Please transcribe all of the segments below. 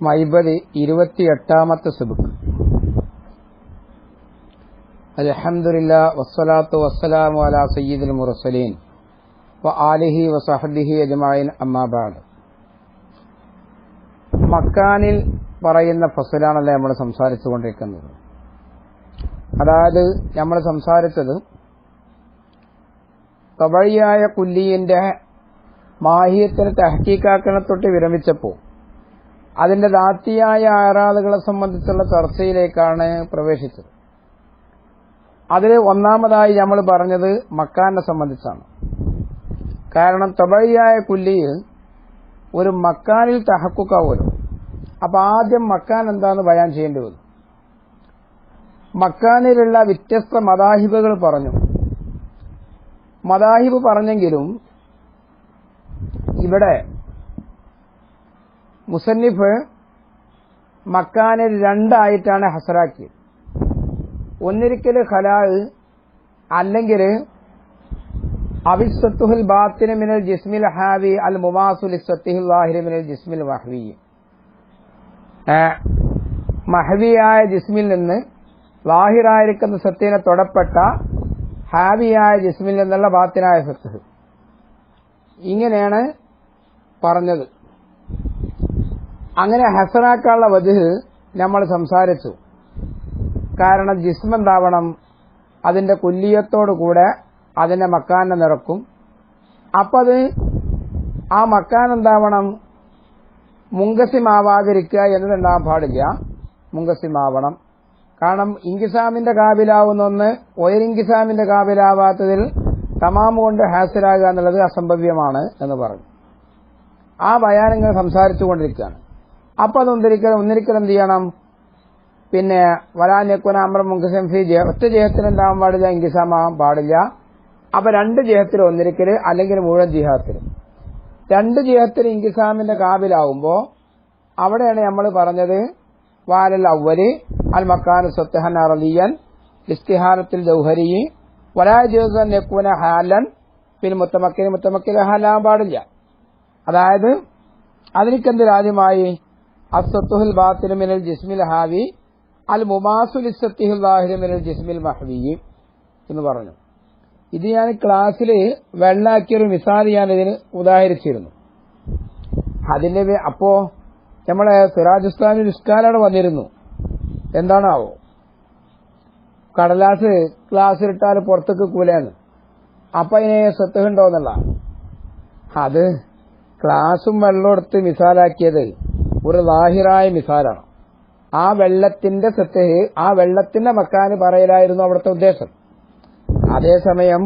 മൈബദ് 28ാമത്തെ സുബ്ഹ്. അൽഹംദുലില്ലാഹ് വസ്സലാത്തു വസ്സലാമു അലാ സയ്യിദിൽ മുർസലീൻ വ ആലിഹി വസഹ്ബിഹി അജ്മഈൻ. അമ്മാ ബഅദ്. മക്കാനിൽ പറയുന്ന ഫസലാണല്ലേ നമ്മൾ സംസാരിച്ചുകൊണ്ടിരിക്കുന്നത്. അതായത് നമ്മൾ സംസാരിച്ചത് തബഴിയായ കുല്ലിയിന്റെ മാഹിയത്തിന് തഹ്കീക്കാക്കണ തൊട്ട് വിരമിച്ചപ്പോൾ അതിന്റെ ദാത്തിയായ ആറാളുകളെ സംബന്ധിച്ചുള്ള ചർച്ചയിലേക്കാണ് പ്രവേശിച്ചത്. അതിൽ ഒന്നാമതായി നമ്മൾ പറഞ്ഞത് മക്കാനെ സംബന്ധിച്ചാണ്. കാരണം തബഴിയായ കുല്ലിയിൽ ഒരു മക്കാനിൽ തഹക്കുക്കാവുമല്ലോ. അപ്പൊ ആദ്യം മക്കാൻ എന്താന്ന് ബയാൻ ചെയ്യേണ്ടി വന്നു. മക്കാനിലുള്ള വ്യത്യസ്ത മദാഹിബുകൾ പറഞ്ഞു. മദാഹിബ് പറഞ്ഞെങ്കിലും ഇവിടെ മുസന്നിഫ് മക്കാനിൽ രണ്ടായിട്ടാണ് ഹസറാക്കിയത്. ഒന്നിരിക്കൽ ഖലാ, അല്ലെങ്കിൽ അവിസ്വത്തുൽ ബാത്തിന മിനൽ ജിസ്മിൽ ഹാവി അൽ മുമാസുൽ സത്തിഹുൽ ലാഹിരി മിനൽ ജിസ്മിൽ വഹ്വി. മഹവിയായ ജിസ്മിൽ നിന്ന് ലാഹിറായിരിക്കുന്ന സത്തിനെ തൊടപ്പെട്ട ഹാവിയായ ജിസ്മിൽ നിന്നുള്ള ബാത്തിനായ സത്ത്. ഇങ്ങനെയാണ് പറഞ്ഞത്. അങ്ങനെ ഹസനാക്കാനുള്ള വജ്ഹ് നമ്മൾ സംസാരിച്ചു. കാരണം ജിസ്മ എന്താവണം, അതിന്റെ കുല്ലിയത്തോടു കൂടെ അതിന്റെ മക്കാനെ നിറക്കും. അപ്പൊ അത് ആ മക്കാൻ എന്താവണം, മുങ്കസിമാവാതിരിക്കുക എന്നതുണ്ടാകാൻ പാടില്ല, മുങ്കസിമാവണം. കാരണം ഇൻകിസാമിന്റെ കാബിലാവുന്ന ഒന്ന് ഒയരിൻകിസാമിന്റെ കാബിലാവാത്തതിൽ തമാമ് കൊണ്ട് ഹാസിലാകുക എന്നുള്ളത് അസംഭവ്യമാണ് എന്ന് പറഞ്ഞു. ആ ബയാനങ്ങൾ സംസാരിച്ചുകൊണ്ടിരിക്കുകയാണ്. അപ്പൊ അത് ഒന്നിരിക്കൽ എന്ത് ചെയ്യണം, പിന്നെ വലാനെക്കുന അമ്ര മുങ്കസിം ഫി ഒറ്റ ജഹത്തിന് എന്താവാൻ പാടില്ല, ഇൻകിസാമാവാൻ പാടില്ല. അപ്പൊ രണ്ട് ജഹത്തിൽ ഒന്നിരിക്കൽ, അല്ലെങ്കിൽ മുഴുവൻ ജിഹാത്തിൽ. രണ്ട് ജിഹത്തിൽ ഇൻകിസാമിന്റെ കാബിലാവുമ്പോ അവിടെയാണ് നമ്മൾ പറഞ്ഞത് വാലൽ അവ്വലി അൽ മക്കാനു സത്ഹൻ അറലിയൻ ഇസ്തിഹാരത്തിൽ ജൗഹരി വലാ ജൂസൻ യകൂന ഹാലൻ പിന്നെ മുത്തമക്കിൽ ഹാലാൻ പാടില്ല. അതായത് അതിനിക്കെന്ത് രാജ്യമായി അസ്സത്തുൽ ബാത്തിന മിനൽ ജിസ്മിൽ ഹാവി അൽ മുമാസുൽ സത്തിഹുൽ ലാഹിരി മിനൽ ജിസ്മിൽ മഹ്വി എന്ന് പറഞ്ഞു. ഇത് ഞാൻ ക്ലാസ്സിൽ വെള്ളാക്കിയൊരു മിസാൽ ഞാൻ ഇതിന് ഉദാഹരിച്ചിരുന്നു. അതിന്റെ അപ്പോ നമ്മളെ സിറാജുസ്താനി ഇഷ്കാലവിടെ വന്നിരുന്നു. എന്താണാവോ, കടലാസ് ക്ലാസ്സിലിട്ടാൽ പുറത്തേക്ക് കൂലെന്ന്. അപ്പൊ അതിനെ സത്തുണ്ടോന്നുള്ള അത് ക്ലാസും വെള്ളം എടുത്ത് മിസാലാക്കിയത് ഒരു ലാഹിറായ മിസാലാണ്. ആ വെള്ളത്തിന്റെ സത്ത്, ആ വെള്ളത്തിന്റെ മക്കാന് പറയലായിരുന്നു അവിടുത്തെ ഉദ്ദേശം. അതേസമയം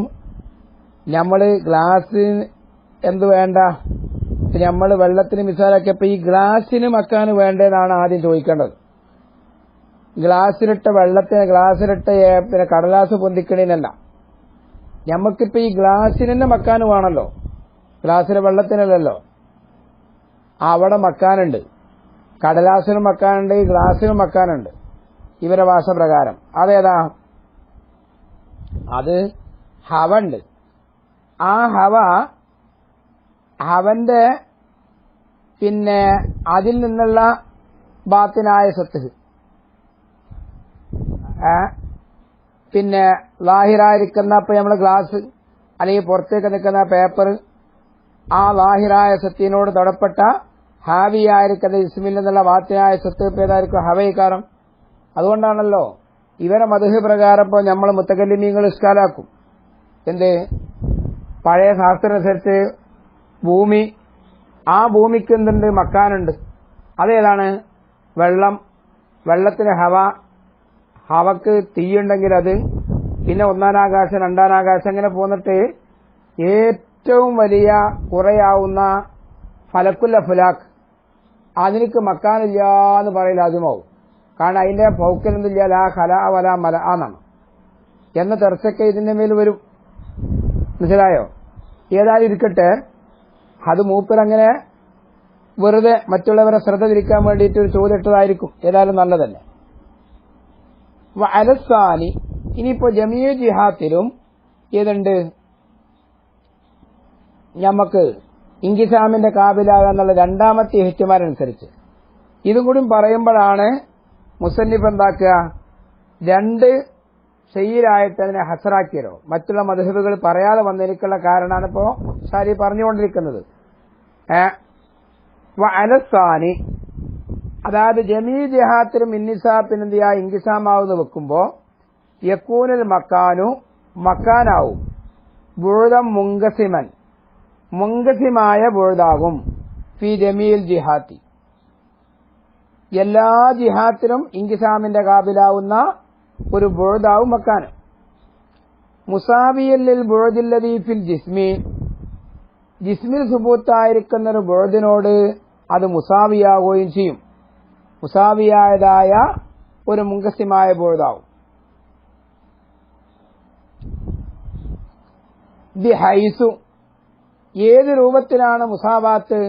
നമ്മള് ഗ്ലാസ് എന്ത് വേണ്ട, നമ്മൾ വെള്ളത്തിന് മിസാലാക്കിയപ്പോ ഈ ഗ്ലാസിന് മക്കാന് വേണ്ടതെന്നാണ് ആദ്യം ചോദിക്കേണ്ടത്. ഗ്ലാസ്സിലിട്ട വെള്ളത്തിന് ഗ്ലാസ്സിലിട്ട പിന്നെ കടലാസ് പൊന്തിക്കണേനല്ല. ഞമ്മക്കിപ്പോ ഈ ഗ്ലാസിന് തന്നെ മക്കാന് വേണല്ലോ, ഗ്ലാസ്സിലെ വെള്ളത്തിനല്ലല്ലോ. അവിടെ മക്കാനുണ്ട്, കടലാസിനും മക്കാനുണ്ട്, ഗ്ലാസിനും മക്കാനുണ്ട് ഇവരെ ഭാഷ പ്രകാരം. അതേതാ, അത് ഹവ ഉണ്ട്. ആ ഹവന്റെ പിന്നെ അതിൽ നിന്നുള്ള ബാത്തിനായ സത്ത്, പിന്നെ ലാഹിറായിരിക്കുന്ന ഇപ്പൊ നമ്മള് ഗ്ലാസ് അല്ലെങ്കിൽ പുറത്തേക്ക് നിൽക്കുന്ന പേപ്പർ, ആ ലാഹിറായ സത്തിനോട് തൊടപ്പെട്ട ഹാവിയായിരിക്കുന്ന ഇസ്മിൽ നിന്നുള്ള ബാത്തിനായ സത്ത് ഇപ്പൊ ഏതായിരിക്കും, ഹവയിക്കാരം. അതുകൊണ്ടാണല്ലോ ഇവരെ മദ്ഹ് പ്രകാരം ഇപ്പോൾ നമ്മൾ മുത്തകല്ലിമീങ്ങൾ ഇഷ്കാലാക്കും. എന്ത്, പഴയ ശാസ്ത്രമനുസരിച്ച് ഭൂമി, ആ ഭൂമിക്ക് എന്തുണ്ട്, മക്കാനുണ്ട്. അതേതാണ്, വെള്ളം. വെള്ളത്തിന് ഹവക്ക് തീയുണ്ടെങ്കിൽ അത്, പിന്നെ ഒന്നാനാകാശം രണ്ടാനാകാശം അങ്ങനെ പോന്നിട്ട് ഏറ്റവും വലിയ കുറയാവുന്ന ഫലക്കുൽ അഫ്ലാഖ്, അതിനക്ക് മക്കാനില്ല എന്ന് പറയില്ല, ആദ്യമാവും. കാരണം അതിന്റെ ഫൗക്കലെന്തില്ല, ലാ ഖല വല മല എന്നാണ് എന്ന തെർച്ചൊക്കെ ഇതിന്റെ മേൽ വരും. മനസ്സിലായോ? ഏതായാലും ഇരിക്കട്ടെ, അത് മൂപ്പരങ്ങനെ വെറുതെ മറ്റുള്ളവരെ ശ്രദ്ധ തിരിക്കാൻ വേണ്ടിയിട്ട് ഒരു ചോദിട്ടതായിരിക്കും. ഏതായാലും നല്ലതന്നെ. അലസാനി, ഇനിയിപ്പോ ജമീ ജിഹാത്തിലും ഏതുണ്ട്, ഞമ്മക്ക് ഇൻകിസാമിന്റെ കാബിലാകുക എന്നുള്ള രണ്ടാമത്തെ ഇഹ്തിമാൽ അനുസരിച്ച് ഇതും കൂടി പറയുമ്പോഴാണ് മുസന്നിഫ് എന്താക്കുക, രണ്ട് ഷെയ്യിലായിട്ട് അതിനെ ഹസറാക്കിയല്ലോ. മറ്റുള്ള മദ്ഹബുകൾ പറയാതെ വന്നതിനുള്ള കാരണമാണ് ഇപ്പോ ഷാരി പറഞ്ഞുകൊണ്ടിരിക്കുന്നത്. അലസാനി, അതായത് ജമീ ജിഹാത്തിലും ഇന്നിസാപ്പിനെന്തിയാ ഇൻകിസാമാവെന്ന് വെക്കുമ്പോ യക്കൂനൽ മക്കാനു, മക്കാനാവും ബുഴുദം മുങ്കസിമൻ, മുങ്കസിമായ ബുഴുദാകും ഫി ജമീൽ ജിഹാത്തി, എല്ലാ ജിഹാത്തിലും ഇൻകിസാമിന്റെ കാബിലാവുന്ന ഒരു ബുഴുദാവും മക്കാന്. മുസാവിയല്ലിൽ ബുഴുദില്ലദീ ഫിൽ ജിസ്മി, ജിസ്മിൽ സുബൂത്തായിരിക്കുന്ന ഒരു ബുഴുദിനോട് അത് മുസാവിയാവുകയും ചെയ്യും. മുസാവിയായതായ ഒരു മുങ്കസിമായ ബുഴുദാവും. ബിഹൈസു, ഏത് രൂപത്തിലാണ് മുസാവാത്ത്?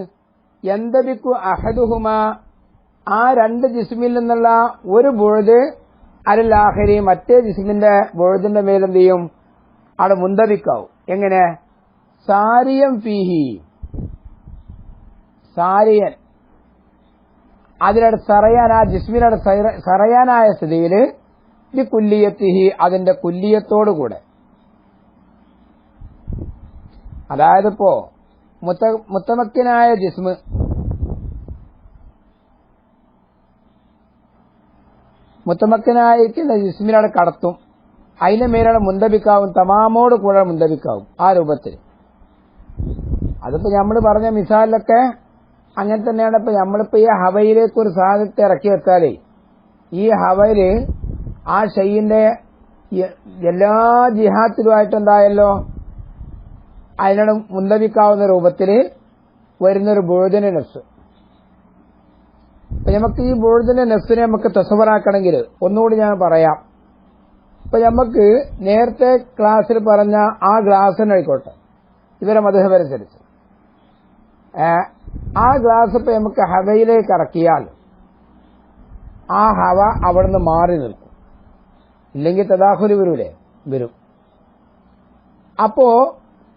യന്തബിക്കു അഹദുഹുമ, ആ രണ്ട് ജിസ്മിൽ നിന്നുള്ള ഒരു ബുഴുദ് അലാഖിരി, മറ്റേ ജിസ്മിന്റെ ബുഴുദിന്റെ മേലെന്ത് ചെയ്യും? അവിടെ മുന്തബിക്കാവും. എങ്ങനെ? സാരിയം ഫീഹി, സാരിയൻ, അതിലൂടെ സറയാൻ, ആ ജിസ്മിനോട് സറയാനായ സ്ഥിതിയിൽ ബി കുല്ലിയത്തിഹി, അതിന്റെ കുല്ലിയത്തോടുകൂടെ. അതായത് ഇപ്പോ മുത്തമക്കിനായ ജിസ്മ്, മുത്തമക്കിനായിരിക്കുന്ന ജിസ്മിനോട് കടത്തും, അതിന്റെ മേലാണ് മുന്തബിക്കാവും, തമാമോട് കൂടെ മുന്തബിക്കാവും. ആ രൂപത്തിൽ. അതിപ്പോ നമ്മൾ പറഞ്ഞ മിസാലിലൊക്കെ അങ്ങനെ തന്നെയാണ്. ഇപ്പൊ നമ്മളിപ്പോ ഈ ഹവയിലേക്ക് ഒരു സാധനത്തെ ഇറക്കി വെച്ചാലേ ഈ ഹവയില് ആ ഷെയ്യിന്റെ എല്ലാ ജിഹാത്തിലുമായിട്ട് എന്തായല്ലോ അതിനോട് മുന്തബിക്കാവുന്ന രൂപത്തിൽ വരുന്നൊരു ബുഴുദിന്റെ നഫ്സ്. അപ്പൊ നമുക്ക് ഈ ബുഴുദിന്റെ നഫ്സിനെ നമുക്ക് തസവറാക്കണമെങ്കിൽ ഒന്നുകൂടി ഞാൻ പറയാം. ഇപ്പൊ നമുക്ക് നേരത്തെ ക്ലാസ്സിൽ പറഞ്ഞ ആ ഗ്ലാസ്സിനായിക്കോട്ടെ, ഇവരെ മദ്ഹബനുസരിച്ച് ആ ഗ്ലാസ് ഇപ്പൊ നമുക്ക് ഹവയിലേക്ക് ഇറക്കിയാൽ ആ ഹവ അവിടുന്ന് മാറി നിൽക്കും, ഇല്ലെങ്കിൽ തദാഖുല് വരൂലേ? വരും. അപ്പോ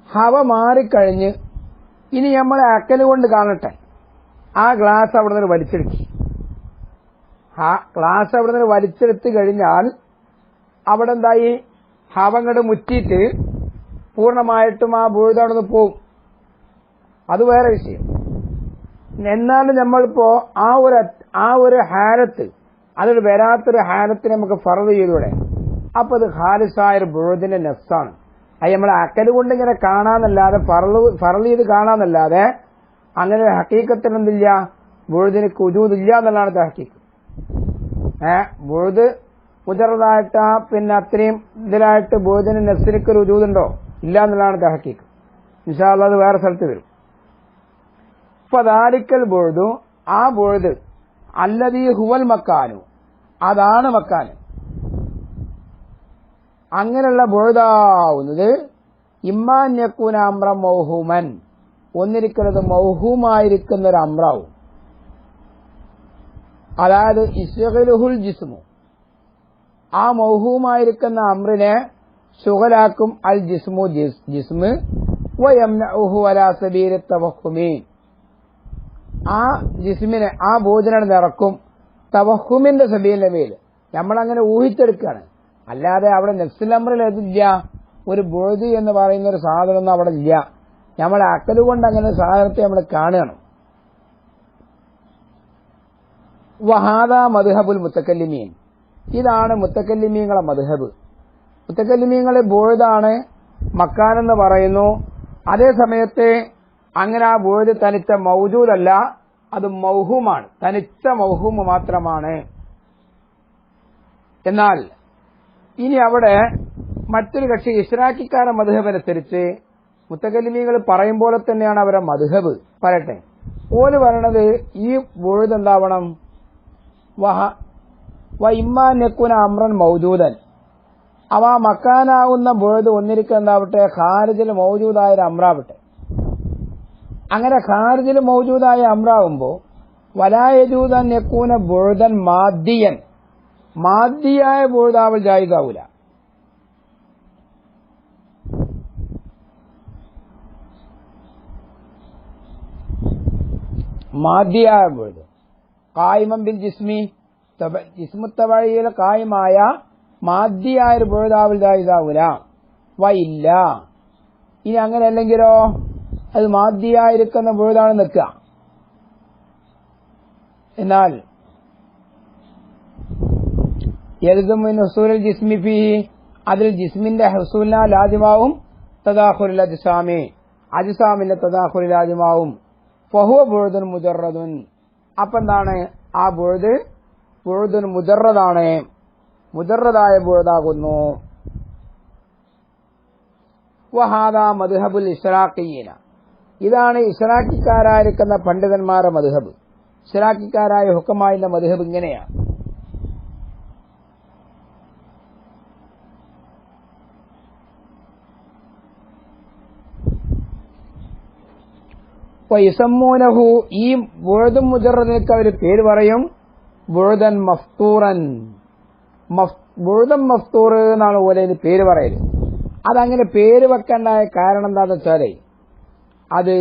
ഹവ മാറിക്കഴിഞ്ഞ് ഇനി നമ്മൾ അക്കല് കൊണ്ട് കാണട്ടെ, ആ ഗ്ലാസ് അവിടെ നിന്ന് വലിച്ചെടുക്കി. ഗ്ലാസ് അവിടെ നിന്ന് വലിച്ചെടുത്ത് കഴിഞ്ഞാൽ അവിടെ എന്തായി? ഹവ അങ്ങോട്ട് മുറ്റിയിട്ട് പൂർണ്ണമായിട്ടും ആ ബുഴുദ് അവിടെ നിന്ന് പോവും. അത് വേറെ വിഷയം. എന്നാലും നമ്മളിപ്പോ ആ ഒരു ഹാലത്ത്, അതൊരു വരാത്തൊരു ഹാലത്തിന് നമുക്ക് ഫർദ് ചെയ്തൂടെ? അപ്പൊ അത് ഖാലിസായൊരു ബുഴുദിന്റെ നഫ്സാണ്. അത് നമ്മൾ അക്കല് കൊണ്ട് ഇങ്ങനെ കാണാന്നല്ലാതെ, ഫർള് ചെയ്ത് കാണാന്നല്ലാതെ അങ്ങനെ ഒരു ഹക്കീക്കത്തിൽ എന്തില്ല, ബുഴുദിന് കുജൂദില്ല എന്നുള്ളതാണ് ഹക്കീക്ക്. ബുഴുദ് മുജറദായിട്ട് പിന്നെ അത്രയും ഇതിലായിട്ട് ബുഴുദിന് നഫ്സിനൊക്കെ ഒരു വുജൂദുണ്ടോ? ഇല്ല എന്നുള്ളതാണ് ഹക്കീക്ക്. ഇൻഷാ അല്ലാഹ് അത് വേറെ സ്ഥലത്ത് വരും. ഫദാലിക്കൽ ബുഴുദു, ആ ബുഴുദ് അല്ലദീ ഹുവൽ മക്കാനു, അതാണ് മക്കാന്. അങ്ങനെയുള്ള ബുഴുദാവുന്നത് ഇമ്മാൻ യകൂന അംറൻ മൗഹൂമൻ, ഒന്നിരിക്കുന്നത് മൗഹൂമായിരിക്കുന്ന ഒരു അമ്രാവും. അതായത് ഇസ്ഗലുഹുൽ ജിസ്മു, ആ മൗഹൂമായിരിക്കുന്ന അമ്രിനെ ശുഗലാക്കും അൽ ജിസ്മു, ജിസ്മ് വയംനഉഹു അലാ സബീലി തവഹുമി, ആ ജിസ്മിനെ, ആ ബോധനയുടെ നിറക്കും തവഹുമിന്റെ സബീലിന്റെ മേൽ. നമ്മളങ്ങനെ ഊഹിച്ചെടുക്കുകയാണ്, അല്ലാതെ അവിടെ നഫ്സുൽ അമ്രിൽ അതില്ല. ഒരു ബോധി എന്ന് പറയുന്ന ഒരു സാധനം അവിടെ ഇല്ല. നമ്മളെ അക്കലുകൊണ്ട് അങ്ങനെ സാധനത്തെ നമ്മൾ കാണുകയാണ്. വഹാദ മദ്ഹബുൽ മുത്തക്കല്ലിമീൻ, ഇതാണ് മുത്തക്കല്ലിമീങ്ങളെ മദ്ഹബ്. മുത്തക്കല്ലിമീങ്ങളെ ബോഴുതാണ് മക്കാനെന്ന് പറയുന്നു. അതേ സമയത്ത് അങ്ങനെ ആ ബോഴുത് തനിച്ച മൗജൂദല്ല, അത് മൗഹൂമാണ്, തനിച്ച മൗഹൂമ് മാത്രമാണ്. എന്നാൽ ഇനി അവിടെ മറ്റൊരു കക്ഷി ഇശ്റാക്കിക്കാരെ മദ്ഹബനുസരിച്ച് മുത്തക്കല്ലിമീങ്ങൾ പറയും പോലെ തന്നെയാണ് അവരെ മദ്ഹബ്. പറയട്ടെ, ഓല് പറയണത് ഈ ബോഴുത് എന്താവണം? ഇമ്മാൻ യകൂന അമ്രൻ മൗജൂദൻ, അവ മക്കാനാവുന്ന ബുഴുദ് ഒന്നിരിക്കുക എന്താവട്ടെ, ഖാരിജിൽ മൗജൂദായ ഒരു അമ്രാവട്ടെ. അങ്ങനെ ഖാരിജിൽ മൗജൂദായ അമ്രാവുമ്പോ വലാ യജൂദു അൻ യകൂന ബുഴുദൻ മാദ്ദിയൻ, മാദ്ദിയായ ബുഴുദാവൽ ജായിസാവൂല. മാദ്ദിയായ ബുഴുദ് ഖായിമൻ ബിൽ ജിസ്മി ജിസ്മു തബഈൽ ഖായിമായ മാദ്ദിയായ ഒരു ബുഴുദാവിൽ ജായിസാവൂല. വയില്ല, ഇനി അങ്ങനെ അല്ലെങ്കിലോ അത് മാദ്ദിയായിരിക്കുന്ന ബുഴുദാണ് നിൽക്കുക. എന്നാൽ യൽസമു മിൻ ഹുസൂലിൽ ജിസ്മി ഫീഹി അതിൽ ജിസ്മിന്റെ ഹുസൂലിനാ ലാസിമാവും തദാഖുലുൽ അജ്സാമി അജ്സാമിന്റെ തദാഖുലുൽ ലാസിമാവും. ഫഹുവ ബുഴുദുൻ മുജറദുൻ. അപ്പൊ എന്താണ് ആ ബുഴുദുൻ മുജറദാണ്, മുജറദായ ബുഴുദാകുന്നു. വഹാദാ മദ്ഹബുൽ ഇശ്റാഖിയ്യീന. ഇതാണ് ഇശ്റാഖിക്കാരായിരിക്കുന്ന പണ്ഡിതന്മാരുടെ മദ്ഹബ്. ഇശ്റാഖിക്കാരായ ഹുക്കമായിന്റെ മദ്ഹബ് ഇങ്ങനെയാണ്. വയസമ്മൂനഹു ഈ ബുഴുദുൻ മുജറദിനക്ക് അവർ പേര് പറയും ബുഴുദൻ മഫ്തൂറൻ. ബുഴുദൻ മഫ്തൂർ എന്നാണ് ഓരോ പേര് പറയല്. അതങ്ങനെ പേര് വെക്കേണ്ടായ കാരണം എന്താണെന്ന് വെച്ചാല് അത്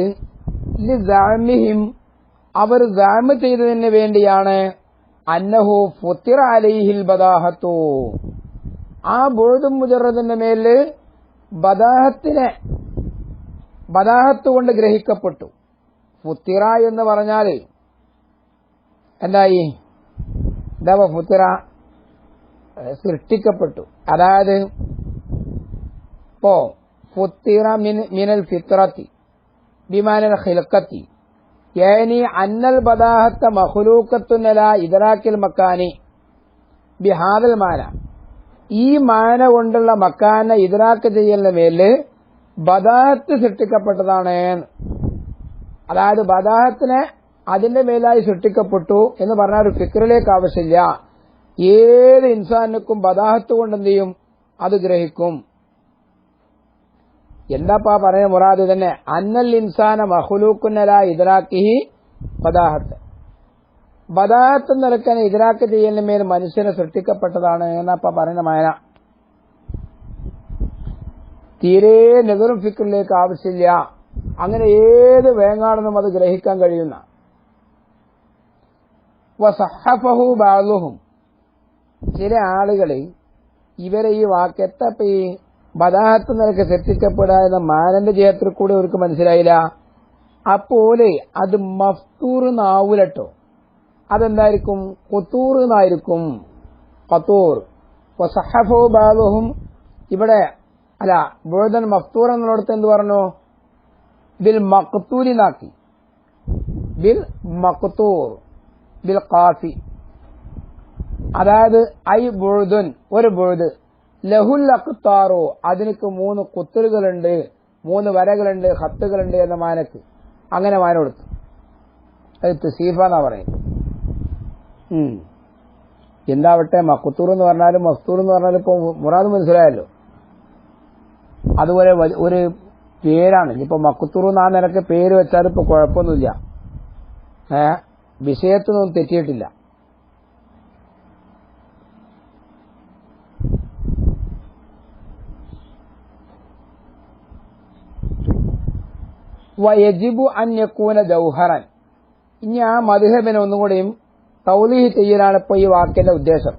ലിസഅമിഹിം അവർ സഅമ് ചെയ്തതിന് വേണ്ടിയാണ്. അന്നഹു ഫുത്തിറ അലൈഹിൽ ബദാഹത്തു ആ ബുഴുദുൻ മുജറദിന്റെ മേല് ബദാഹത്ത് കൊണ്ട് ഗ്രഹിക്കപ്പെട്ടു. ഫുത്തിറ എന്ന് പറഞ്ഞാല് എന്തായി? എന്താ ഫുത്തിറ? സൃഷ്ടിക്കപ്പെട്ടു. അതായത് ഇപ്പോ ഫുത്തിറ മിനൽ ഫിത്രത്തി ബിമാനൽ ഖിൽഖത്തി യാനി അന്നൽ ബദാഹത്ത മഖ്ലൂഖത്തുൻ അലാ ഇദ്റാക്കിൽ മക്കാനി ബിഹാദൽ മാന. ഈ മാന കൊണ്ടുള്ള മക്കാനെ ഇദ്റാക്ക് ചെയ്യലിന്റെ മേല് ബദാഹത്ത് സൃഷ്ടിക്കപ്പെട്ടതാണ്. അതായത് ബദാഹത്തിനെ അതിന്റെ മേലായി സൃഷ്ടിക്കപ്പെട്ടു എന്ന് പറഞ്ഞാൽ ഒരു ഫിക്റിലേക്ക് ആവശ്യമില്ല. ഏത് ഇൻസാനുക്കും ബദാഹത്ത് കൊണ്ട് എന്ത് ചെയ്യും? അത് ഗ്രഹിക്കും. എന്താപ്പാ പറയുന്ന മുറാദ് തന്നെ അന്നൽ ഇൻസാന മഖ്ലൂഖുൻ അലാ ഇദ്റാക്കിഹി ബദാഹത്ത്. ബദാഹത്ത് നിലക്കാൻ ഇദ്റാക്ക് ചെയ്യലിന് മേൽ മനുഷ്യനെ സൃഷ്ടിക്കപ്പെട്ടതാണ് എന്നപ്പ പറയുന്ന മാന. തീരെ നെഗറും ഫിക്റിലേക്ക് ആവശ്യമില്ല. അങ്ങനെ ഏത് വേങ്ങാണെന്നും അത് ഗ്രഹിക്കാൻ കഴിയുന്ന. വസഹഫഹു ബഅ്ളുഹും ചില ആളുകള് ഇവരെ ഈ വാക്കെത്തപ്പ ഈ ബദാഹത്ത് നിലക്ക് സൃഷ്ടിക്കപ്പെടുക എന്ന മാനന്റെ ജയത്തിൽ കൂടെ അവർക്ക് മനസ്സിലായില്ല. അപ്പോലെ അത് മഫ്തൂർ എന്നാവൂലട്ടോ. അതെന്തായിരിക്കും? ഖുതൂർ എന്നായിരിക്കും. ഖതൂർ. വസഹഫഹു ബഅ്ളുഹും ഇവിടെ അല്ല ബുഴുദൻ മഫ്തൂർ എന്നുള്ളടത്ത് എന്ത് പറഞ്ഞു? ബിൽ മഖ്തൂരിനാക്കി. ബിൽ മഖ്തൂർ ബിൽ ഖാഫി. അതായത് ഐ ബുഴുദുൻ ഒരു ബുഴുദ് ലഹുൽ അഖ്താറു അതിനക്ക് 3 കുത്തലുകളുണ്ട്, 3 വരകളുണ്ട്, ഖത്തുകളുണ്ട് എന്ന മാനക്ക് അങ്ങനെ മാന കൊടുത്തു. അത് തസീഫ എന്നാ പറയുന്നത്. എന്താവട്ടെ മഖ്തൂർ എന്ന് പറഞ്ഞാലും മഫ്തൂർ എന്ന് പറഞ്ഞാലും ഇപ്പൊ മുറാദ് മനസ്സിലായല്ലോ. അതുപോലെ ഒരു പേരാണ്. ഇപ്പൊ മഖ്തൂർ ആ നിലക്ക് പേര് വെച്ചാൽ ഇപ്പൊ കുഴപ്പമൊന്നുമില്ല. വിഷയത്തിനൊന്നും തെറ്റിയിട്ടില്ല. വയജിബു അൻ യകൂന ജൗഹറൻ. ഇനി ആ മദ്ഹബിനെ ഒന്നുകൂടിയും തൗലീഹ് ചെയ്യലാണ് ഇപ്പൊ ഈ വാക്കിന്റെ ഉദ്ദേശം.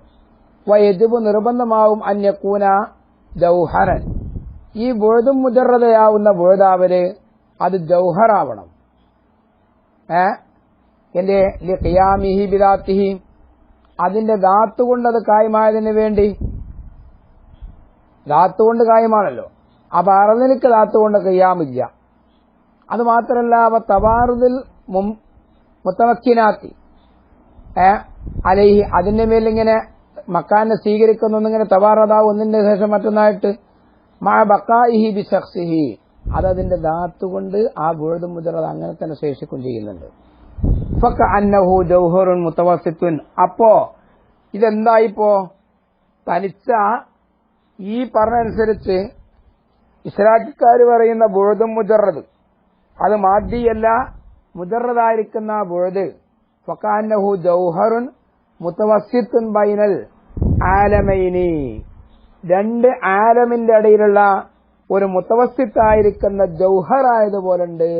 വയജിബു നിർബന്ധമാവും അൻ യകൂന ജൗഹറൻ. ഈ ബുഴുദുൻ മുജറദയാവുന്ന ബുഴുദാവല് അത് ജൗഹറാവണം. എന്റെ ലിഖിയാമിഹി ബിദാത്തിഹി അതിന്റെ ദാത്ത് കൊണ്ട് അത് കായമായതിന് വേണ്ടി. ദാത്ത് കൊണ്ട് കായമാണല്ലോ. അപ്പൊ അറനിലേക്ക് ദാത്ത് കൊണ്ട് ഖിയാമില്ല. അത് മാത്രമല്ല അവ തവാറുദിൽ മുത്തമക്കിനാത്തി അലൈഹി അതിന്റെ മേലിങ്ങനെ മക്കാനെ സ്വീകരിക്കുന്നൊന്നിങ്ങനെ തവാറതാവും ഒന്നിന്റെ ശേഷം മറ്റൊന്നായിട്ട് മാ ബഖാഇഹി ബിശഖ്സിഹി അതതിന്റെ ദാത്ത് കൊണ്ട് ആ ബുഴുദുൻ മുജറദ് അങ്ങനെ തന്നെ ശേഷിക്കും ചെയ്യുന്നുണ്ട്. ഫകഅന്നഹു ജൗഹറുൻ മുതവസ്സിത്തുൻ. അപ്പോ ഇതെന്തായിപ്പോ തനിച്ച ഈ പറഞ്ഞനുസരിച്ച് ഇസ്രാഖിക്കാര് പറയുന്ന ബുഴുദുൻ മുജറദ് അത് മാദ്ദിയല്ല മുജറദായിരിക്കുന്ന ബുഴുദ് ഫകഅന്നഹു ജൗഹറുൻ മുതവസ്സിത്തുൻ ബൈനൽ ആലമൈനി 2 ആലമിന്റെ ഇടയിലുള്ള ഒരു മുതവസ്സിത്തായിരിക്കുന്ന ജൗഹറായതുപോലുണ്ട്.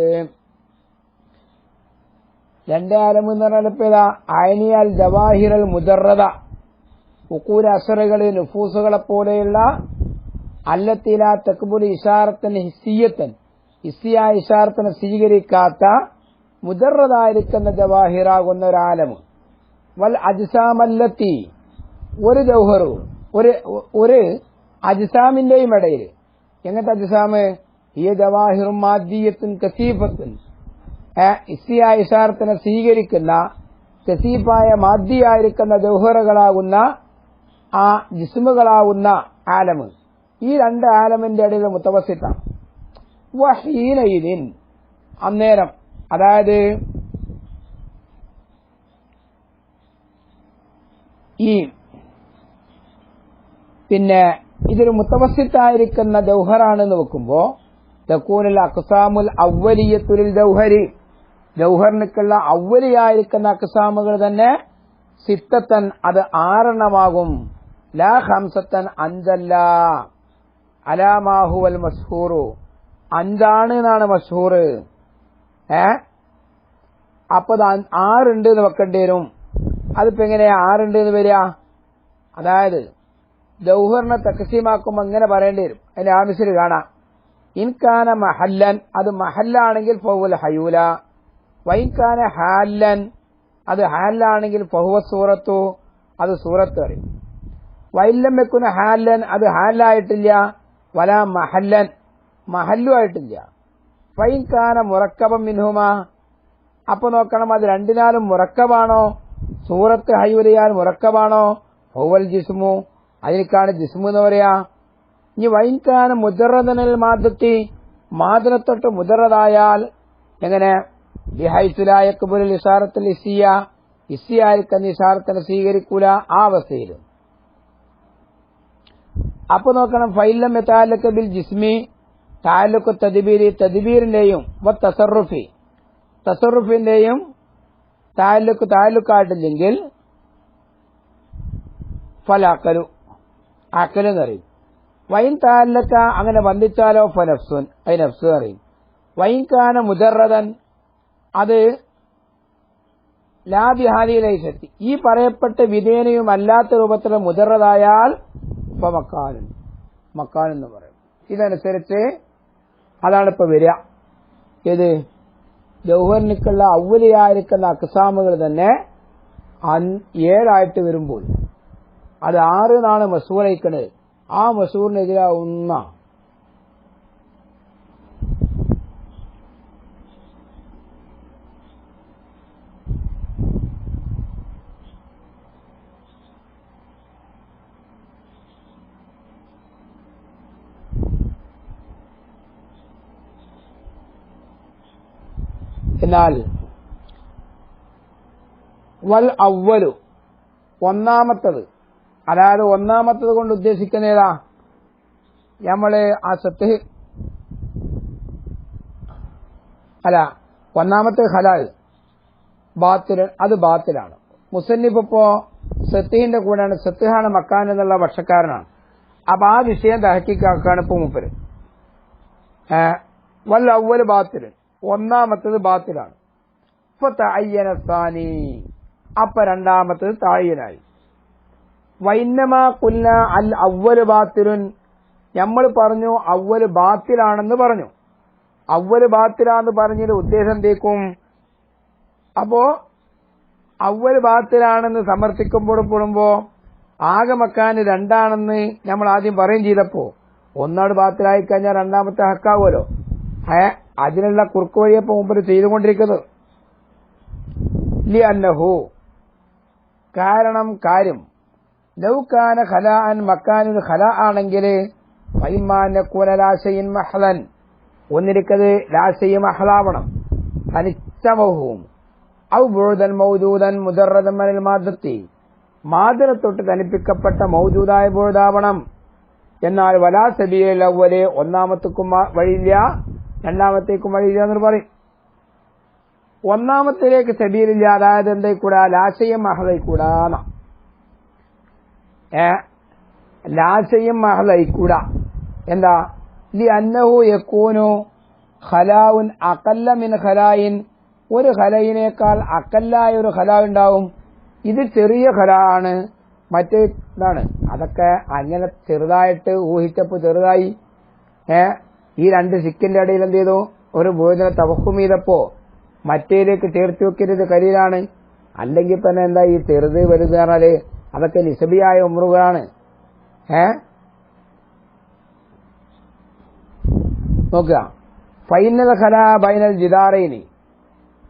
രണ്ട് ആലം എന്ന് പറഞ്ഞാൽ ഇപ്പൊ ഏതാ? അയനിയാൽ ജവാഹിറൽ മുജറദ, ഉഖൂൽ അസറുകള് നുഫൂസുകളെ പോലെയുള്ള അല്ലത്തില തക്ബുൽ ഇഷാറത്തിന് ഹിസ്സിയത്തൻ, ഹിസ്സിയായ ഇഷാറത്തിനെ സ്വീകരിക്കാത്ത മുജറദായിരിക്കുന്ന ജവാഹിറാകുന്ന ഒരു ആലമ്. വൽ അജ്സാമല്ലത്തി, ഒരു ജൗഹറു ഒരു അജ്സാമിന്റെയും ഇടയിൽ. എങ്ങനത്തെ അജ്സാമ്? ഈ ജവാഹിറും മാദ്ദിയത്തുൻ കസീഫത്തുൻ, ഹിസ്സിയായ ഇഷാറത്തിനെ സ്വീകരിക്കുന്ന കസീഫായ മാദ്ദിയായിരിക്കുന്ന ജൗഹറുകളാകുന്ന ആ ജിസ്മുകളാകുന്ന ആലമ്. ഈ രണ്ട് ആലമിന്റെ ഇടയിൽ മുത്തവസ്സിത്താണ്. വഹീനയിൻ, അന്നേരം, അതായത് ഈ പിന്നെ ഇതൊരു മുത്തവസ്സിത്തായിരിക്കുന്ന ജൗഹറാണെന്ന് വെക്കുമ്പോ തകൂനുൽ അഖ്സാമുൽ അവ്വലിയത്തുൽ ജൗഹരി, ജൗഹറിനുക്കുള്ള അവ്വലിയായിരിക്കുന്ന അഖ്സാമുകൾ തന്നെ സിത്തത്തൻ, അത് 6 ലാ ഖംസത്തൻ, 5 അലാമാഹുവൽ മഷ്ഹൂറു, 5 എന്നാണ് മഷ്ഹൂർ. അപ്പൊ 6 എന്ന് വെക്കേണ്ടി വരും. അതിപ്പോ എങ്ങനെയാ 6 എന്ന് വരിക? അതായത് ജൗഹറിനെ തഖ്സീമാക്കുമ്പോ എങ്ങനെ പറയേണ്ടി വരും? അതിന്റെ ആമിസിൽ കാണാം. ഇൻകാന മഹല്ലൻ, അത് മഹല്ലാണെങ്കിൽ ഫഹുവൽ ഹയൂല. വൈൻകാന ഹാലൻ, അത് ഹാലാണെങ്കിൽ ഫഹുവ സൂറത്തു, അത് സൂറത്ത് പറയും. വൈല്ലം വെക്കുന്ന ഹാലൻ, അത് ഹാലായിട്ടില്ല. വല മഹല്ലൻ, മഹല്ലു ആയിട്ടില്ല. വൈൻകാന മുറക്കബം മിൻഹുമ, അപ്പൊ നോക്കണം അത് രണ്ടിനാലും മുറക്കബാണോ? സൂറത്ത് ഹയൂലയാൽ മുറക്കബാണോ? ഫഹുവൽ ജിസ്മു, അതിനേക്കാണ് ജിസ്മു എന്ന് പറയാ. ഇനി വൈൻകാന മുജറദനൽ മാദത്തി, മാദനത്തൊട്ട് മുജറദായാൽ എങ്ങനെ? ബിഹൈസുലായ യഖ്ബുൽ ഇഷാറത്തുൽ ഇസ്സിയ, ഇസ്സിയായിരിക്കുന്ന ഇഷാറത്തിനെ സ്വീകരിക്കൂല ആ അവസ്ഥയിൽ. അപ്പൊ നോക്കണം ഫൈലം യതഅല്ലഖ ബിൽ ജിസ്മി, തഅല്ലുഖ് തദ്ബീരി, തദ്ബീറിന്റെയും തസറുഫി, തസറുഫിന്റെയും താലൂക്കായിട്ടില്ലെങ്കിൽ ഫലാക്കലു, അക്കല് എന്ന് പറയും. വൈൻ താലക്ക, അങ്ങനെ ബന്ധിച്ചാലോ ഫനഫ്സുൻ, അത് നഫ്സ് പറയും. വൈൻ കാന മുജറദൻ, അത് ലാബിഹാദിയിലേശത്തി, ഈ പറയപ്പെട്ട വിധേനയും അല്ലാത്ത രൂപത്തിൽ മുജറദായാൽ മക്കാനും, മക്കാനെന്ന് പറയും. ഇതനുസരിച്ച് അതാണ് ഇപ്പൊ വരിക. ഏത്? ജൗഹറിനുക്കുള്ള അവ്വലിയായിരിക്കുന്ന അക്സാമുകൾ തന്നെ 7 വരുമ്പോൾ അത് 6 എന്നാണ് മസൂറയിക്കണത്. ആ മസൂറിനെതിരാവുന്ന എന്നാൽ വൽ അവ്വലു, ഒന്നാമത്തത്, അതായത് ഒന്നാമത്തത് കൊണ്ട് ഉദ്ദേശിക്കുന്ന ഏതാ? നമ്മള് ആ സത്ത് അല്ല, ഒന്നാമത്തെ ഹലാൽ ബാത്തിൽ, അത് ബാത്തിലാണ്. മുസന്നിഫ് ഇപ്പോ സത്തിഹിന്റെ കൂടെയാണ്, സത്തിഹാണ് മക്കാൻ എന്നുള്ള പക്ഷക്കാരനാണ്. അപ്പൊ ആ വിഷയം തഹക്കീക്കാക്കാണ് ഇപ്പൊ മൂപ്പര്. വൽ അവ്വല് ബാത്തിൽ, ഒന്നാമത്തത് ബാത്തിലാണ്. ഫതഅയ്യനസാനി, അപ്പൊ രണ്ടാമത്തത് തായ്യനായി. വൈന്നമാ കുല്ല അൽ അവ്വല് ബാത്തിലുൻ, നമ്മൾ പറഞ്ഞു അവ്വല് ബാത്തിലാണെന്ന് പറഞ്ഞു. അവ്വല് ബാത്തിലാന്ന് പറഞ്ഞതിന്റെ ഉദ്ദേശം എന്തേക്കും? അപ്പോ അവ്വല് ബാത്തിലാണെന്ന് സമർത്ഥിക്കുമ്പോഴുമ്പോ ആകെ മക്കാൻ 2 നമ്മൾ ആദ്യം പറയും ചെയ്തപ്പോ ഒന്നാട് ബാത്തിലായി കഴിഞ്ഞാൽ രണ്ടാമത്തെ ഹക്കാവുമല്ലോ. അതിനുള്ള കുറുക്ക് വഴിയപ്പോ മുമ്പ് ചെയ്തുകൊണ്ടിരിക്കുന്നത്. ലിഅന്നഹു, കാരണം കാര്യം, ലൗകാന ഖലാഅൻ, മക്കാനിൽ ഖലാ ആണെങ്കിൽ ഫൈമാനകൂന ലാശയിൻ മഹ്ലൻ, ഒന്നിരിക്കത് ലാശയി മഹ്ലാവണം, തനിച്ചമഹും ഔ ബുഅദൻ മൗജൂദൻ മുജറദൻ മിനൽ മാദത്തി, മാദനത്തൊട്ട് തനിപ്പിക്കപ്പെട്ട മൗജൂദായ ബുഅദാവണം. എന്നാൽ വലാ സബീല അവ്വല്, ഒന്നാമത്തേക്കും വഴിയില്ല രണ്ടാമത്തേക്കും വഴിയില്ല എന്ന് പറയും. ഒന്നാമത്തിലേക്ക് സബീലില്ല, അതായത് എന്തായിക്കൂടാ? ലാശയും മഹളയിക്കൂടാന്ന, ലാശയും മഹളയിക്കൂടാ. എന്താ? ലി അന്നഹു യകൂനു ഖലാഉൻ അഖല്ല മിൻ ഖലായിൻ ഒരു ഖലയിനേക്കാൾ അക്കല്ലായ ഒരു ഖല ഉണ്ടാവും. ഇത് ചെറിയ ഖല ആണ്, മറ്റേ ഇതാണ്. അതൊക്കെ അങ്ങനെ ചെറുതായിട്ട് ഊഹിച്ചപ്പോ ചെറുതായി. ഈ രണ്ട് സിക്കിന്റെ ഇടയിൽ എന്ത് ചെയ്തു? ഒരു ഭോജന തവഹും ചെയ്തപ്പോ മറ്റേലേക്ക് ചേർത്ത് വെക്കരുത് കരീലാണ്. അല്ലെങ്കിൽ തന്നെ എന്താ ഈ ചെറുത് വലുത് പറഞ്ഞാല് അതൊക്കെ നിസബിയായ ഉമ്രുകളാണ്. നോക്കുക, ഫൈനൽ ഖല ബൈനൽ ജിദാറൈനി,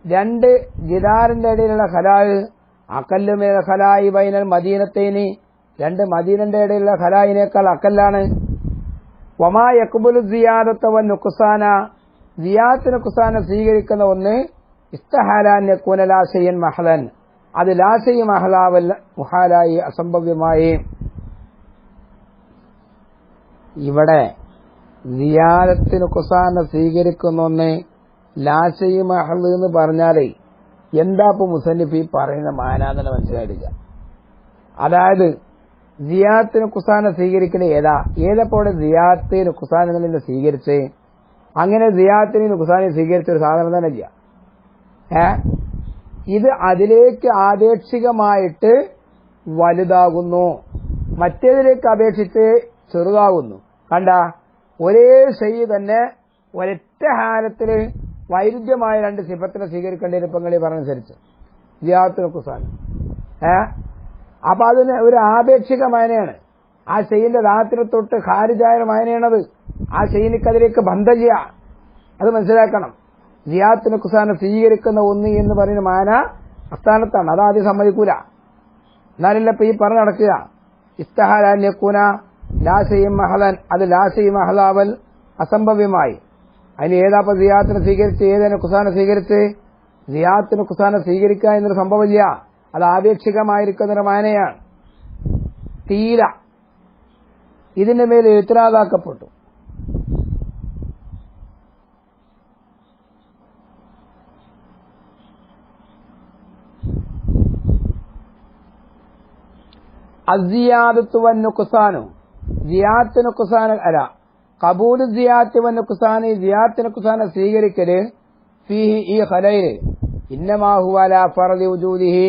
രണ്ട് ജിദാറിന്റെ ഇടയിലുള്ള ഖലാഹ് അക്കല്ലുമേൽ ഖലായി ബൈനൽ മദീനത്തൈനി, രണ്ട് മദീനന്റെ ഇടയിലുള്ള ഖലായിനേക്കാൾ അക്കല്ലാണ്. വമാ യഖ്ബുലു സിയാദത വ നുഖ്സാന, സിയാദത്ത് നുഖ്സാന സ്വീകരിക്കുന്ന ഒന്ന് ഇസ്തഹാലാൻ യകൂന ലാ ശൈഅൻ മഹലൻ, അത് ലാ ശൈഅ മഹലാവൽ മുഹാലായി അസംഭവ്യമായി. ഇവിടെ സിയാദത്ത് നുഖ്സാന സ്വീകരിക്കുന്ന ഒന്ന് ലാ ശൈഅ മഹൽ എന്ന് പറഞ്ഞാലേ എന്താ ഇപ്പൊ മുസന്നിഫ് ഈ പറയുന്ന മാനാന്ന് മനസ്സിലായിട്ടില്ല. അതായത് സിയാദത്ത് നുഖ്സാന സ്വീകരിക്കണേ ഏതപ്പോടെ സിയാദത്ത് നുഖ്സാൻ എന്നതിനെ സ്വീകരിച്ച് അങ്ങനെ സിയാദത്തിന് നുഖ്സാനെ സ്വീകരിച്ച ഒരു സാധനം തന്നെ ഇല്ല. ഇത് അതിലേക്ക് ആപേക്ഷികമായിട്ട് വലുതാകുന്നു, മറ്റേതിലേക്ക് അപേക്ഷിച്ച് ചെറുതാകുന്നു. കണ്ട, ഒരേ ഷെയ് തന്നെ ഒരൊറ്റ ഹാലത്തില് വൈരുദ്ധ്യമായ രണ്ട് സിഫത്തിനെ സ്വീകരിക്കേണ്ട ഇപ്പങ്ങളി പറഞ്ഞനുസരിച്ച് സിയാദത്ത് നുഖ്സാൻ. അപ്പൊ അതിന് ഒരു ആപേക്ഷിക മാനയാണ്. ആ ഷെയ്യിന്റെ ദാത്തിനെ തൊട്ട് ഖാരിജായ മാനയാണത്. ആ ഷെയ്യിനിക്കതിലേക്ക് ബന്ധമില്ല, അത് മനസ്സിലാക്കണം. സിയാദത്ത് നുഖ്സാനെ സ്വീകരിക്കുന്ന ഒന്ന് എന്ന് പറയുന്ന മാന അസ്ഥാനത്താണ്, അതാദ്യം സമ്മതിക്കൂല. എന്നാലല്ല ഇപ്പൊ ഈ പറഞ്ഞു നടക്കുക ഇസ്തഹാലാൻ യകൂന ലാ ശൈഅ മഹലൻ, അത് ലാ ശൈഅ മഹലാവൽ അസംഭവ്യമായി. അതിന് ഏതാപ്പ സിയാദത്തിനെ സ്വീകരിച്ച് ഏത് നുഖ്സാനെ സ്വീകരിച്ച്? സിയാദത്ത് നുഖ്സാനെ സ്വീകരിക്കുക എന്നൊരു സംഭവമില്ല, അത് ആപേക്ഷികമായിരിക്കുന്നൊരു മാനയാണ്. തീല ഇതിന്റെ മേൽ ഇത്രാദാക്കപ്പെട്ടു. അസിയാദത്തു വൻ നുഖ്സാനു, സിയാദത്ത് നുഖ്സാന അല്ല, ഖബൂലു സിയാദത്ത് വൻ നുഖ്സാനി, സിയാദത്ത് നുഖ്സാനെ സ്വീകരിക്കല് ഫീഹി ഈ ഖലയില് ഇന്നമാ ഹുവ അലാ ഫർദി വജൂദിഹി,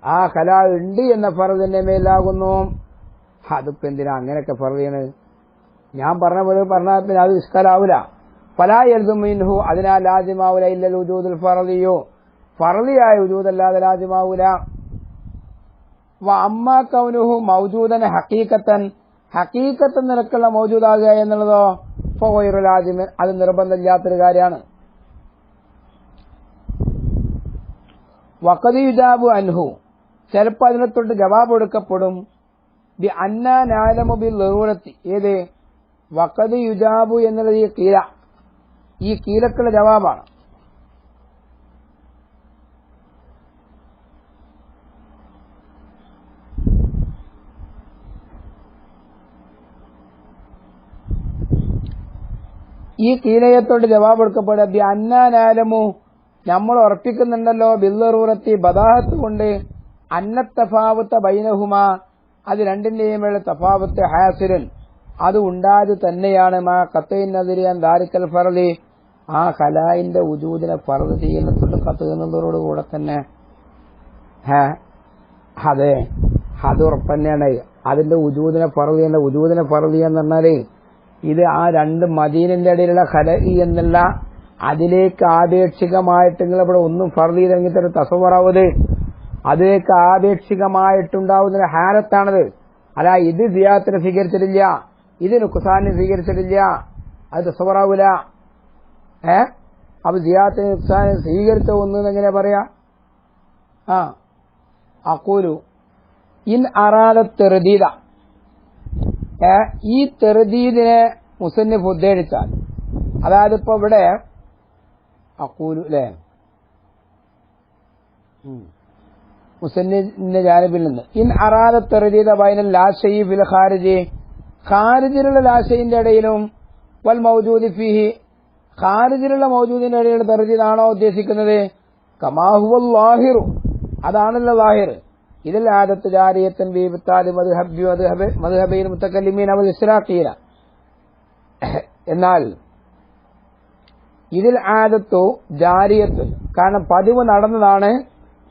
ആ ഖല ഉണ്ട് എന്ന ഫർദിന്റെ മേലാകുന്നു. അതിപ്പോ എന്തിനാ അങ്ങനെയൊക്കെ ഫർദിയാണ്? ഞാൻ പറഞ്ഞ പോലെ പറഞ്ഞാൽ പിന്നെ അത് ഇഷ്കലാവൂല. ഫലാ യൽസു മിൻഹു, അതിനാൽ ലാസിമാവൂല ഇല്ലൽ വജൂദുൽ ഫർദിയോ, ഫർദിയായ വജൂദല്ലാതെ ലാസിമാവൂല. അമ്മാ കൗനുഹു മൗജൂദൻ ഹഖീഖത്തൻ, ഹഖീഖത്തൻ നിലക്കുള്ള മൗജൂദാകുക എന്നുള്ളതോ ഫഗൈറു ലാസിമൻ, അത് നിർബന്ധമില്ലാത്തൊരു കാര്യമാണ്. വഖദ് യുജാബു അൻഹു, ചിലപ്പോൾ അതിനെ തൊട്ട് ജവാബ് കൊടുക്കപ്പെടും. ബി അന്നാ നഅലമു ബിൽ ളറൂറത്തി, ഏത് വഖദ് യുജാബു എന്നുള്ളത് ഈ കീലക്കുള്ള ജവാബാണ്. ഈ കീലയത്തോട് ജവാബ് കൊടുക്കപ്പെടുക ബി അന്നാ നഅലമു, നമ്മൾ ഉറപ്പിക്കുന്നുണ്ടല്ലോ ബില്ലറൂറത്തി ബദാഹത്ത് കൊണ്ട് അന്ന തഫാവുത്ത ബൈനഹുമാ, അത് രണ്ടിന്റെയും വേള തഫാവുത്ത് ഹാസിരൻ, അത് ഉണ്ടായത് തന്നെയാണ്. മാ ഖത്തഇൻ നദരിയാൻ ദാരിക്കൽ ഫർദി, ആ ഖലായിന്റെ വജൂദിനെ ഫർദ് ചെയ്യുന്നതോട് കത്തുന്നതോടുകൂടെ തന്നെ അതെ അത് ഉറപ്പന്നെയാണ്. അതിന്റെ വജൂദിനെ ഫർദി എന്ന വജൂദിനെ ഫർദി എന്ന് പറഞ്ഞാല് ഇത് ആ രണ്ട് മദീനന്റെ ഇടയിലുള്ള ഖലഇ എന്നുള്ള അതിലേക്ക് ആപേക്ഷികമായിട്ട് നിങ്ങളിവിടെ ഒന്നും ഫർദി ഇറങ്ങിയിട്ട് തസവറാവത്, അതിലേക്ക് ആപേക്ഷികമായിട്ടുണ്ടാവുന്ന ഹാലത്താണത്. അല്ല ഇത് സിയാദത്തിനെ സ്വീകരിച്ചിട്ടില്ല, ഇത് നുഖ്സാനെ സ്വീകരിച്ചിട്ടില്ല, അത് തസവറാവൂല. അപ്പൊ സിയാദത്തിനെ നുഖ്സാനെ സ്വീകരിച്ച ഒന്ന് എങ്ങനെ പറയാ? അഖൂലു ഇൻ അറാദ തർദീദ, ഈ തെർദീദിനെ മുസന്നിഫ് ഉദ്ദേശിച്ചാൽ, അതായത് ഇപ്പൊ ഇവിടെ അഖൂലു അല്ലെ മുസന്നിഫിന്റെ ജാനിബിൽ നിന്ന് ഇൻ അറാദ തർദീദ ബൈനൽ ലാ ശൈഇ ഫിൽ ഖാരിജി, ഖാരിജിലുള്ള ലാ ശൈഇന്റെ ഇടയിലും വൽ മൗജൂദി ഫീഹി, ഖാരിജിലുള്ള മൗജൂദിന്റെ ഇടയിലുള്ള തർദീദാണോ ഉദ്ദേശിക്കുന്നത്? കമാ ഹുവൽ ലാഹിറു, അതാണല്ലോ ലാഹിർ. ഇതിൽ ആദത്ത് ജാരിയത്തൻ ബിഇബ്താലി മദ്ഹബൈൽ മുതകല്ലിമീന വൽ ഇസ്റാഖീന, എന്നാൽ ഇതിൽ ആദത്തു ജാരിയത്തുൻ കാരണം പതിവ് നടന്നതാണ്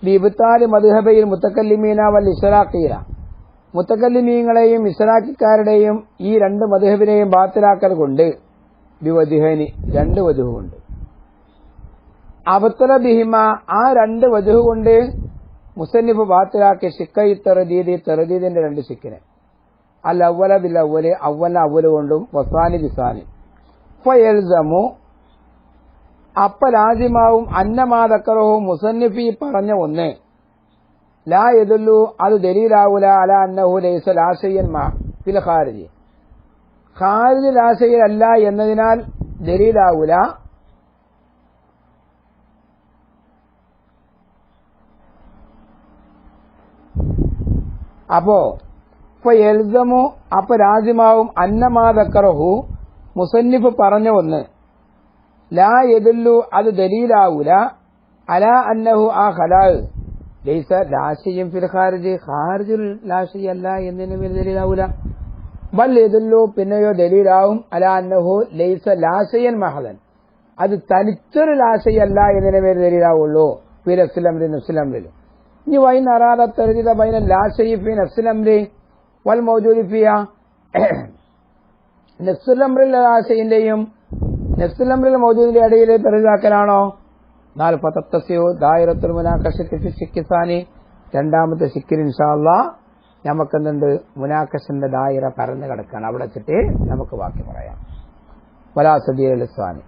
ബിബ്താലി മദ്ഹബയിൽ മുത്തക്കല്ലിമീന വൽ ഇസ്റാഖീന, മുത്തക്കല്ലിമീങ്ങളെയും ഇസ്റാഖിക്കാരുടെയും ഈ രണ്ട് മദ്ഹബിനെയും ബാത്തിലാക്കൽ കൊണ്ട് ബിവജ്ഹൈനി, രണ്ട് വജ്ഹ് കൊണ്ട്. അബ്തല ബിഹിമ, ആ രണ്ട് വജ്ഹ് കൊണ്ട് മുസന്നിഫ് ബാത്തിലാക്കിയ ശിക്കൈ തർദീദ്, തർദീദിന്റെ രണ്ട് ശിക്കിനെ. അൽ അവ്വല ബിൽ അവ്വല്, അവ്വലിനെ അവ്വല് കൊണ്ടും വസാനി ബിസാനി. ഫയൽസമു, അപ്പ ലാസിമാവും അന്നമാ ദക്കറഹു, മുസന്നിഫി പറഞ്ഞ ഒന്ന് ലാ യദുല്ലു, അത് ദലീലാവൂല അല അന്നഹു ലൈസ ലാശയ്യൻ ഫിൽ ഖാരിജി, ഖാരിജ് ലാശയ്യൻ അല്ല എന്നതിനാൽ ദലീലാവൂല. അപ്പോ ഫയൽസമു, അപ്പ ലാസിമാവും അന്നമാ ദക്കറഹു, മുസന്നിഫ് പറഞ്ഞ ഒന്ന് ലാ യദുല്ലു, അത് ദലീലാവൂല അല അന്നഹു, ആ ഖലാ ലൈസ ലാശയ്യൻ ഫിൽ ഖാരിജി, ഖാരിജുൽ ലാശയ്യല്ല എന്നതിന് മേൽ ദലീലാവൂല. ബൽ യദുല്ലു, പിന്നെയോ ദലീലാവും അല അന്നഹു ലൈസ ലാശയ്യൻ മഹലൻ, അത് തനിച്ചൊരു ലാശയല്ല എന്നതിന് മേൽ ദലീലാവുള്ളൂ. ഫി നഫ്സിൽ അംരി, നഫ്സിൽ അംരിൽ. ഇനി വൈൻ അറാദ തർദീദ ബൈന ലാശയി ഫി നഫ്സിൽ അംരി വൽ മൗജൂദി ഫിഹ, നഫ്സുൽ അംറിൽ ലാശയിന്റെയും നഫ്സുൽ അംറിൽ മൗജൂദിന്റെ ഇടയിൽ തർദീദാക്കലാണോ? ഫതത്തസിഉ ദായിറത്തുൽ മുനാഖശത്തി ഫി ശിക്കിസാനി, രണ്ടാമത്തെ ശിക്കിൽ ഇൻഷാ അല്ലാഹ് നമുക്കെന്തുണ്ട്, മുനാഖശന്റെ ദായിറ പരന്നു കിടക്കുകയാണ്. അവിടെ വെച്ചിട്ട് നമുക്ക് ബാക്കി പറയാം. വലാ സബീല ലിസ്സാനി.